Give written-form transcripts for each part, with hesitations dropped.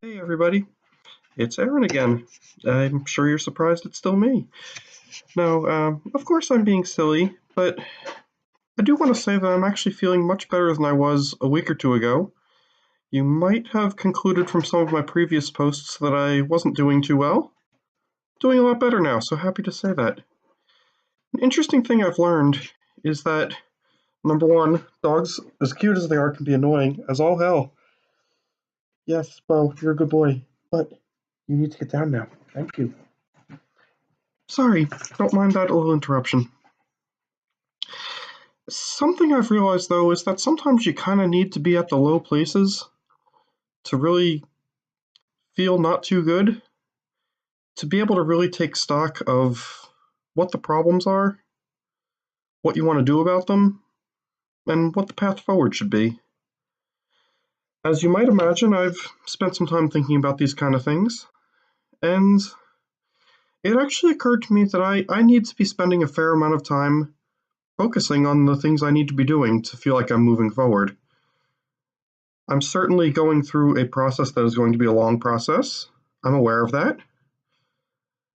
Hey everybody, it's Aaron again. I'm sure you're surprised it's still me. Now, of course I'm being silly, but I do want to say that I'm actually feeling much better than I was a week or two ago. You might have concluded from some of my previous posts that I wasn't doing too well. Doing a lot better now, so happy to say that. An interesting thing I've learned is that, number one, dogs, as cute as they are, can be annoying as all hell. Yes, Bo, you're a good boy, but you need to get down now. Thank you. Sorry, don't mind that little interruption. Something I've realized though is that sometimes you kind of need to be at the low places to really feel not too good, to be able to really take stock of what the problems are, what you want to do about them, and what the path forward should be. As you might imagine, I've spent some time thinking about these kind of things, and it actually occurred to me that I need to be spending a fair amount of time focusing on the things I need to be doing to feel like I'm moving forward. I'm certainly going through a process that is going to be a long process. I'm aware of that.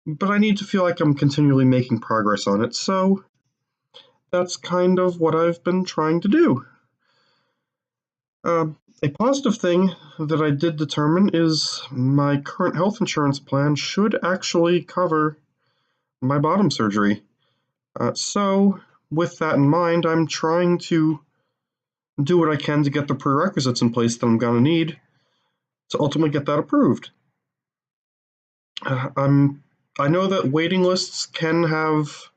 But I need to feel like I'm continually making progress on it, so that's kind of what I've been trying to do. A positive thing that I did determine is my current health insurance plan should actually cover my bottom surgery. So, with that in mind, I'm trying to do what I can to get the prerequisites in place that I'm going to need to ultimately get that approved. I know that waiting lists can have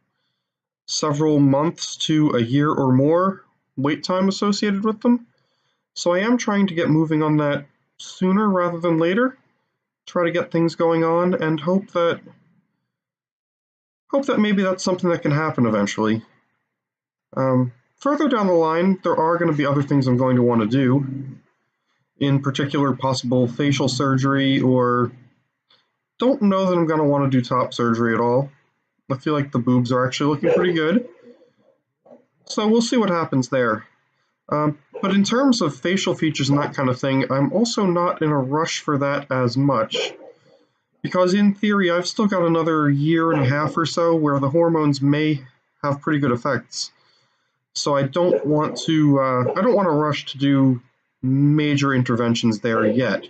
several months to a year or more wait time associated with them, so I am trying to get moving on that sooner rather than later. Try to get things going on and hope that maybe that's something that can happen eventually. Further down the line, there are going to be other things I'm going to want to do. In particular, possible facial surgery, or don't know that I'm going to want to do top surgery at all. I feel like the boobs are actually looking pretty good. So we'll see what happens there. But in terms of facial features and that kind of thing, I'm also not in a rush for that as much. Because in theory, I've still got another year and a half or so where the hormones may have pretty good effects. So I don't want to rush to do major interventions there yet.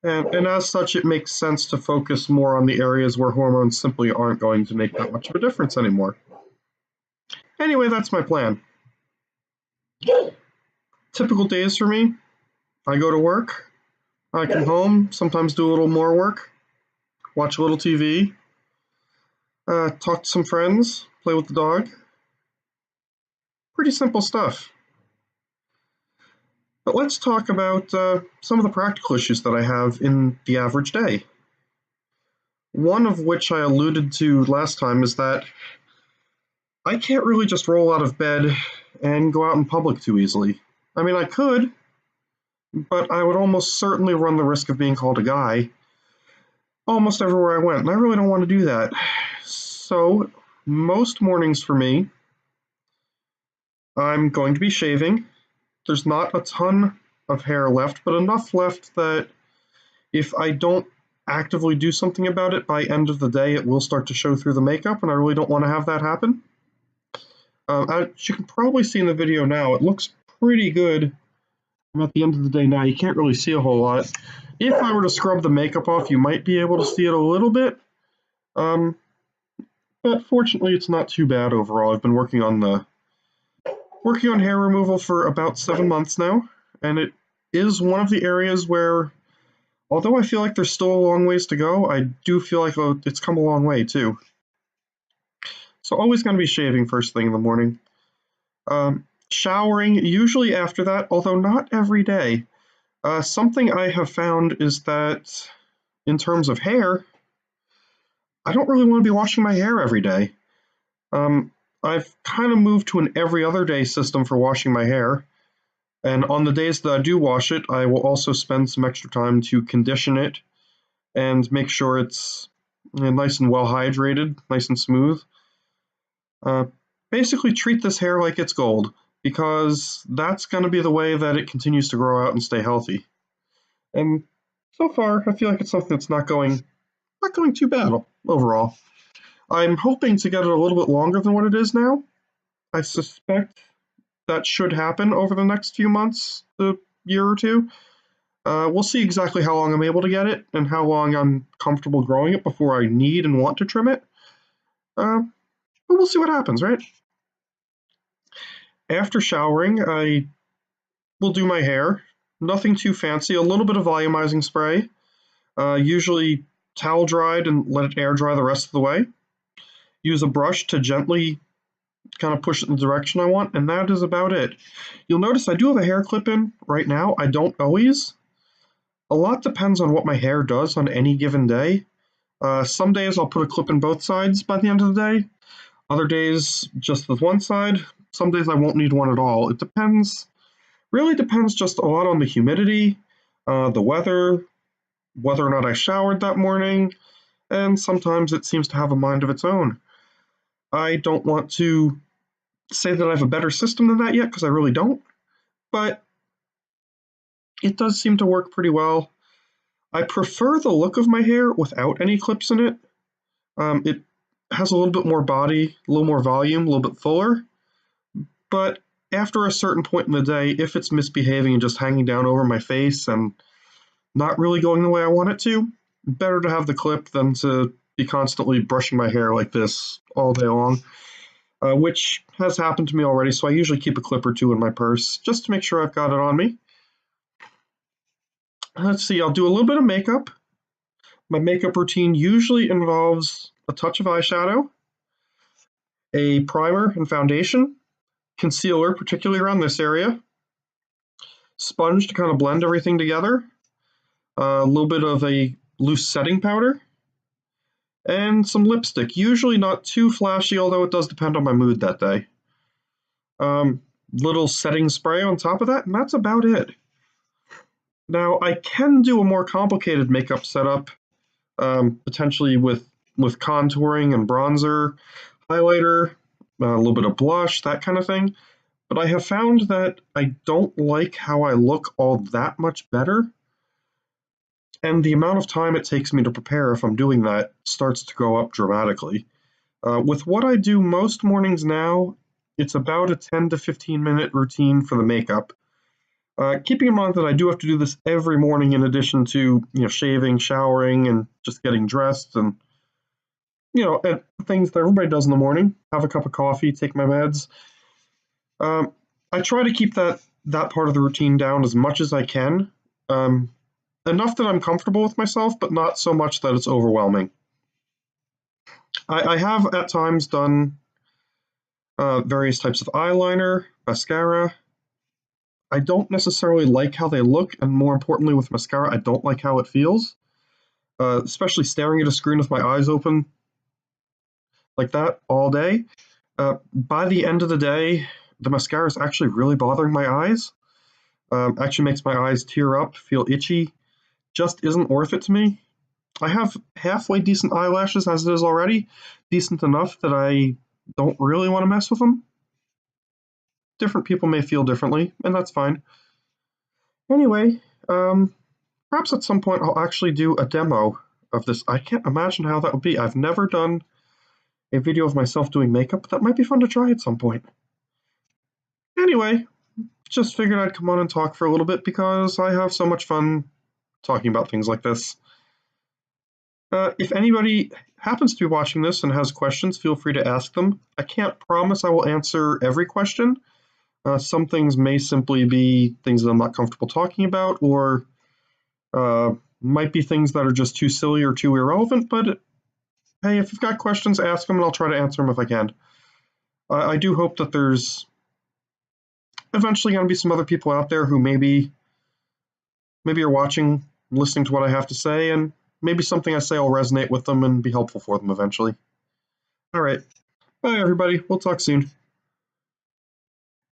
And as such, it makes sense to focus more on the areas where hormones simply aren't going to make that much of a difference anymore. Anyway, that's my plan. Typical days for me, I go to work, I come home, sometimes do a little more work, watch a little TV, talk to some friends, play with the dog. Pretty simple stuff. But let's talk about some of the practical issues that I have in the average day. One of which I alluded to last time is that I can't really just roll out of bed and go out in public too easily. I mean, I could, but I would almost certainly run the risk of being called a guy almost everywhere I went, and I really don't want to do that. So, most mornings for me, I'm going to be shaving. There's not a ton of hair left, but enough left that if I don't actively do something about it, by end of the day, it will start to show through the makeup, and I really don't want to have that happen. As you can probably see in the video now, it looks pretty good. I'm at the end of the day now. You can't really see a whole lot. If I were to scrub the makeup off, you might be able to see it a little bit. But fortunately, it's not too bad overall. I've been working on hair removal for about 7 months now, and it is one of the areas where, although I feel like there's still a long ways to go, I do feel like it's come a long way too. So always going to be shaving first thing in the morning. Showering usually after that, although not every day. Something I have found is that in terms of hair, I don't really want to be washing my hair every day. I've kind of moved to an every other day system for washing my hair. And on the days that I do wash it, I will also spend some extra time to condition it and make sure it's nice and well hydrated, nice and smooth. Basically treat this hair like it's gold, because that's going to be the way that it continues to grow out and stay healthy. And so far, I feel like it's something that's not going too bad overall. I'm hoping to get it a little bit longer than what it is now. I suspect that should happen over the next few months, the year or two. We'll see exactly how long I'm able to get it and how long I'm comfortable growing it before I need and want to trim it. But we'll see what happens, right? After showering, I will do my hair. Nothing too fancy, a little bit of volumizing spray. Usually towel dried and let it air dry the rest of the way. Use a brush to gently kind of push it in the direction I want, and that is about it. You'll notice I do have a hair clip in right now. I don't always. A lot depends on what my hair does on any given day. Some days I'll put a clip in both sides by the end of the day. Other days, just with one side. Some days I won't need one at all. It depends, really depends just a lot on the humidity, the weather, whether or not I showered that morning, and sometimes it seems to have a mind of its own. I don't want to say that I have a better system than that yet, because I really don't, but it does seem to work pretty well. I prefer the look of my hair without any clips in it. It has a little bit more body, a little more volume, a little bit fuller, but after a certain point in the day, if it's misbehaving and just hanging down over my face and not really going the way I want it to, better to have the clip than to be constantly brushing my hair like this all day long, which has happened to me already, so I usually keep a clip or two in my purse just to make sure I've got it on me. Let's see, I'll do a little bit of makeup. My makeup routine usually involves a touch of eyeshadow, a primer and foundation, concealer, particularly around this area, sponge to kind of blend everything together, a little bit of a loose setting powder, and some lipstick. Usually not too flashy, although it does depend on my mood that day. Little setting spray on top of that, and that's about it. Now, I can do a more complicated makeup setup, potentially with contouring and bronzer, highlighter, a little bit of blush, that kind of thing. But I have found that I don't like how I look all that much better. And the amount of time it takes me to prepare if I'm doing that starts to go up dramatically. With what I do most mornings now, it's about a 10 to 15 minute routine for the makeup. Keeping in mind that I do have to do this every morning in addition to shaving, showering, and just getting dressed, and things that everybody does in the morning. Have a cup of coffee, take my meds. I try to keep that part of the routine down as much as I can. Enough that I'm comfortable with myself, but not so much that it's overwhelming. I have at times done various types of eyeliner, mascara. I don't necessarily like how they look, and more importantly with mascara, I don't like how it feels. Especially staring at a screen with my eyes open like that all day. By the end of the day, the mascara is actually really bothering my eyes. Actually makes my eyes tear up, feel itchy. Just isn't worth it to me. I have halfway decent eyelashes as it is already, decent enough that I don't really want to mess with them. Different people may feel differently, and that's fine. Anyway, perhaps at some point I'll actually do a demo of this. I can't imagine how that would be. I've never done a video of myself doing makeup, but that might be fun to try at some point. Anyway, just figured I'd come on and talk for a little bit because I have so much fun talking about things like this. If anybody happens to be watching this and has questions, feel free to ask them. I can't promise I will answer every question. Some things may simply be things that I'm not comfortable talking about, or might be things that are just too silly or too irrelevant, but hey, if you've got questions, ask them and I'll try to answer them if I can. I do hope that there's eventually going to be some other people out there who maybe are watching, listening to what I have to say, and maybe something I say will resonate with them and be helpful for them eventually. All right. Bye, everybody. We'll talk soon.